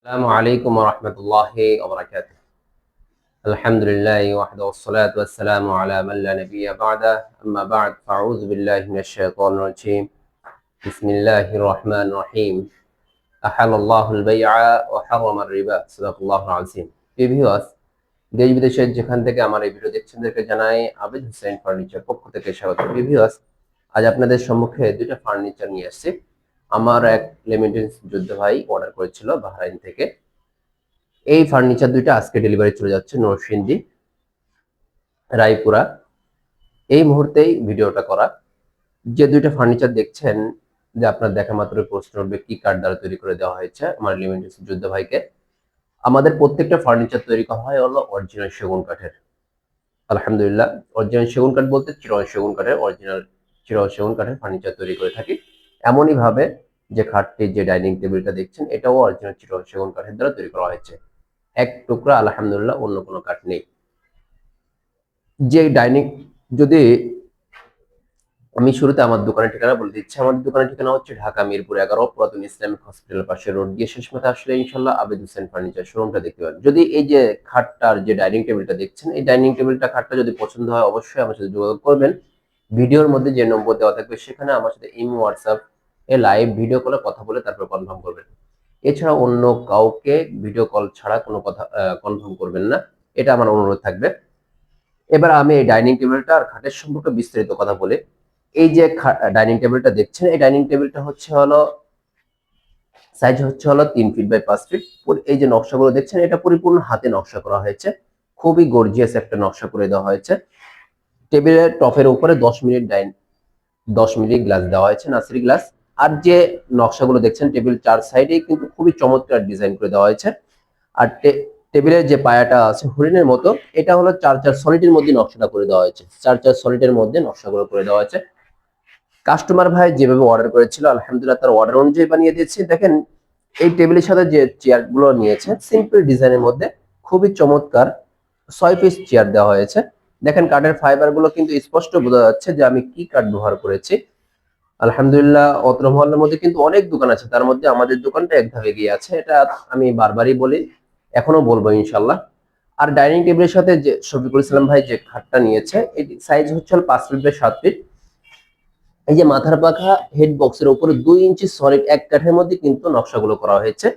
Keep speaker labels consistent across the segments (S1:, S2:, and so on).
S1: السلام عليكم ورحمة الله وبركاته. الحمد لله وحده والصلاة والسلام على من لا نبي بعده. أما بعد فأعوذ بالله من الشيطان الرجيم. بسم الله الرحمن الرحيم. أحل الله البيع وحرم الربا. صدق الله العظيم. Viewers, দেশ বিদেশের যেখান থেকে আমার এই ভিডিও দেখছেন তাদেরকে জানাই আবিদ হোসেন ফার্নিচার পক্ষ থেকে স্বাগত। ভিউয়ার্স, আজ আপনাদের সম্মুখে দুইটা ফার্নিচার নিয়ে আসছি। আমার এক লিমিটেড যোদ্ধা ভাই অর্ডার করেছিল বাহরাইন থেকে। এই ফার্নিচার দুইটা আজকে ডেলিভারি চলে যাচ্ছে নরসিংদী রায়পুরা। এই মুহূর্তেই ভিডিওটা করা। যে দুইটা ফার্নিচার দেখছেন, যে আপনার দেখা মাত্র প্রশ্ন হবে কি কাঠ দ্বারা তৈরি করে দেওয়া হয়েছে আমার লিমিটেড যোদ্ধা ভাইকে। আমাদের প্রত্যেকটা ফার্নিচার তৈরি করা হয় হলো অরিজিনাল সেগুন কাঠের। আলহামদুলিল্লাহ, অরিজিনাল সেগুন কাঠ বলতে চিরন সেগুন কাঠের, অরিজিনাল চিরন সেগুন কাঠের ফার্নিচার তৈরি করে থাকি। এমনই ভাবে যে খাটটি, যে ডাইনিং টেবিলটা দেখছেন, এটাও অরিজিনাল চিরন সেগুন কাঠের দ্বারা তৈরি করা হয়েছে। এক টুকরা আলহামদুলিল্লাহ অন্য কোনো কাঠ নেই। যে ডাইনিং, যদি আমি শুরুতে আমার দোকানের ঠিকানা বলে দিচ্ছি। আমার দোকানের ঠিকানা হচ্ছে ঢাকা মিরপুর 11, পুরাতন ইসলামিক হসপিটালের পাশে রোড দিয়ে শেষ মাথা আসলে ইনশাল্লাহ আবিদ হোসেন ফার্নিচার শোরুমটা দেখতে পাবেন। যদি এই যে খাটটার যে ডাইনিং টেবিলটা দেখছেন, এই ডাইনিং টেবিলটা খাটটা যদি পছন্দ হয় অবশ্যই আমার সাথে যোগাযোগ করবেন। ভিডিওর মধ্যে যে নম্বর দেওয়া থাকবে সেখানে আমার সাথে ইমো, হোয়াটসঅ্যাপ এ লাইভ ভিডিও কলে কথা বলে তারপর কনফার্ম করবেন। এছাড়া অন্য কাউকে ভিডিও কল ছাড়া কোনো কথা কনফার্ম করবেন না, এটা আমার অনুরোধ থাকবে। এবার আমি এই ডাইনিং টেবিলটা আর খাটের সম্পর্কে বিস্তারিত কথা বলি। এই যে ডাইনিং টেবিলটা দেখছেন, এই ডাইনিং টেবিলটা হচ্ছে হলো সাইজ হচ্ছে হলো 3 ফিট বাই 5 ফিট। এই যে নকশাগুলো দেখছেন, এটা পরিপূর্ণ হাতে নকশা করা হয়েছে। খুবই গর্জিয়াস একটা নকশা করে দেওয়া হয়েছে। টেবিলের টপের উপরে 10 মিলি গ্লাস দেওয়া হয়েছে, নাসিরি গ্লাস। আর যে নকশাগুলো দেখছেন টেবিল চার সাইডে কিন্তু খুবই চমৎকার ডিজাইন করে দেওয়া হয়েছে। আর টেবিলের যে পায়াটা আছে হরিণের মতো, এটা হলো 4 সলিডের মধ্যে নকশাটা করে দেওয়া হয়েছে। 4 সলিডের মধ্যে নকশাগুলো করে দেওয়া হয়েছে। কাস্টমার ভাই যেভাবে অর্ডার করেছিল আলহামদুলিল্লাহ তার অর্ডার অনুযায়ী বানিয়ে দিয়েছি। দেখেন, এই টেবিলের সাথে যে চেয়ারগুলো নিয়েছে সিম্পল ডিজাইনের মধ্যে খুবই চমৎকার 6 পিস চেয়ার দেওয়া হয়েছে। দেখেন, কাঠের ফাইবার গুলো কিন্তু স্পষ্ট বোঝা যাচ্ছে যে আমি কি কাঠ ব্যবহার করেছি। আলহামদুলিল্লাহ, অত্র মহল্লার মধ্যে কিন্তু অনেক দোকান আছে, তার মধ্যে আমাদের দোকানটা এক ধাপে গিয়ে আছে, এটা আমি বারবারই বলি, এখনো বলবো ইনশাল্লাহ। আর ডাইনিং টেবিলের সাথে যে শফিকুল ইসলাম ভাই যে খাটটা নিয়েছে, এটি সাইজ হচ্ছে 5 ফিট বাই 7 ফিট। এই যে মাথার পাখা হেড বক্সের উপরে 2 ইঞ্চি সলিড এক কাঠের মধ্যে কিন্তু নকশাগুলো করা হয়েছে।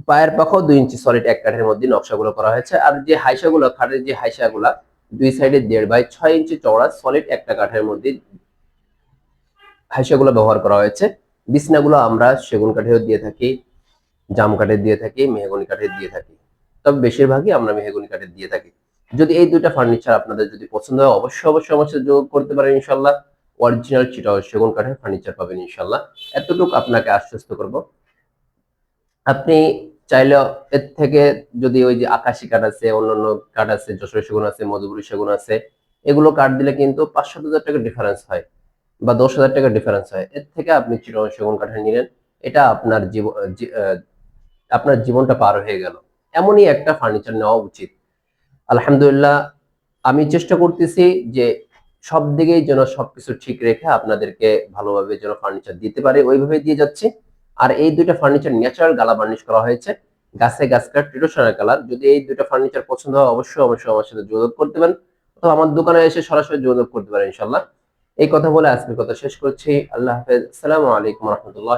S1: পায়ের পাখাও 2 ইঞ্চি সলিড এক কাঠের মধ্যে নকশাগুলো করা হয়েছে। আর যে হাইসাগুলো, খাটের যে হাইসাগুলা দুই সাইডে 1.5 বাই 6 ইঞ্চি চওড়া সলিড একটা কাঠের মধ্যে হাইসাগুলো ব্যবহার করা হয়েছে। বিছনাগুলো আমরা সেগুন কাঠের দিয়ে থাকি, জাম কাঠের দিয়ে থাকি, মেহগনি কাঠের দিয়ে থাকি, তবে বেশিরভাগই আমরা মেহগনি কাঠের দিয়ে থাকি। যদি এই দুইটা ফার্নিচার আপনাদের যদি পছন্দ হয় অবশ্যই আমার সাথে যোগাযোগ করতে পারেন ইনশাল্লাহ। অরিজিনাল চিটাগং সেগুন কাঠের ফার্নিচার পাবেন ইনশাল্লাহ, এতটুকু আপনাকে আশ্বস্ত করব। আপনি চাইলে এর থেকে, যদি ওই যে আকাশি কাঠ আছে, অন্যান্য কাঠ আছে, যশোর সেগুন আছে, মধুপুরি সেগুন আছে, এগুলো কাঠ দিলে কিন্তু 5-7 হাজার টাকা ডিফারেন্স হয় বা 10,000 টাকা ডিফারেন্স হয়। এর থেকে আপনি চিটাগং সেগুন কাঠের নিলেন, এটা আপনার জীবন, আপনার জীবনটা পার হয়ে গেল। এমনই একটা ফার্নিচার নেওয়া উচিত। আলহামদুলিল্লাহ, আমি চেষ্টা করতেছি যে সব দিকেই যেন সবকিছু ঠিক রেখে আপনাদেরকে ভালোভাবে যেন ফার্নিচার দিতে পারে, ওইভাবে দিয়ে যাচ্ছে। আর এই দুইটা ফার্নিচার ন্যাচারাল গালা বার্নিশ করা হয়েছে, গাছে গাছ কাঠ ট্রেডিশনাল কালার। যদি এই দুইটা ফার্নিচার পছন্দ হয় অবশ্যই আমার সাথে যোগাযোগ করতে পারেন, অথবা আমার দোকানে এসে সরাসরি যোগাযোগ করতে পারেন ইনশাল্লাহ। এই কথা বলে আজকের কথা শেষ করছি। আল্লাহ হাফেজ। আসসালামু আলাইকুম রহমতুল্লাহ।